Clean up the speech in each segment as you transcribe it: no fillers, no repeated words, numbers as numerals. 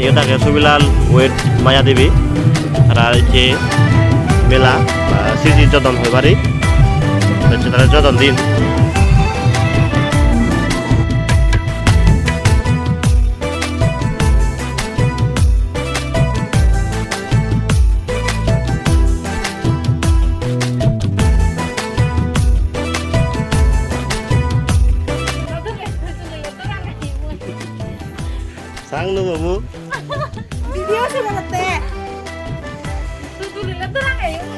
Iya tak Subilal Wed Maya Dewi Raja Mela Sisi Jodon Hebari Cerita Jodon Din Sang nu bu Video sih banget teh. Tutulilah terang ya yung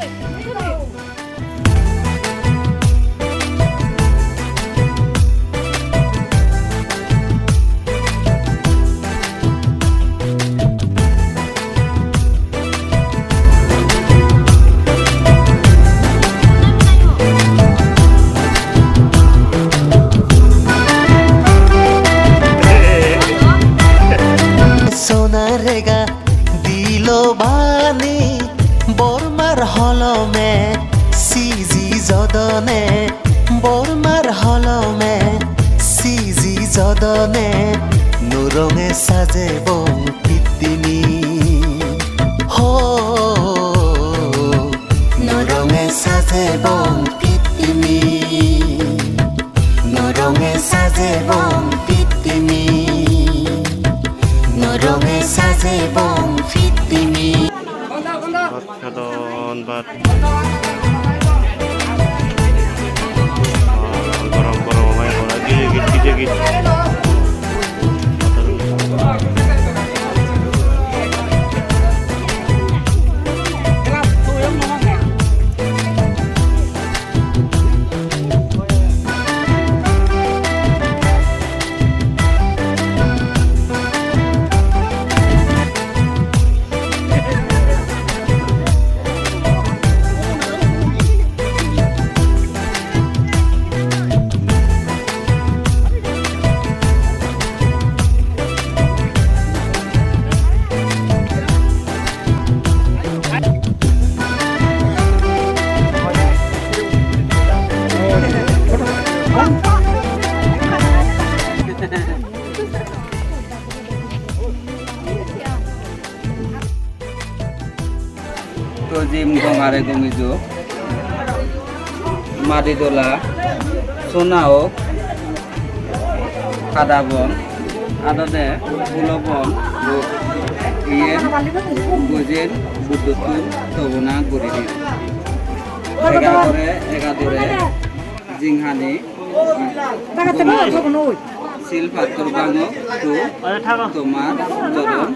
সোনারেগা দিল বানি বর্মার হলমে CG জদনে বর্মার হলমে CG জদনে নুরঙে সাজে বং পিতিনি হো নুরঙে সাজে বং পিতিনি নুরঙে সাজে বং পিতিনি Norongnya saja bong fitimi. Kadon bat Gorong-gorong main bola gigit Tojim gongare gongijo Madidola Sonao Kadabon Adode Ulobon Ien Gojin Budutun Tobuna Guridi Egadore Jinghani Silpatur Bango Tu Tomar Jodon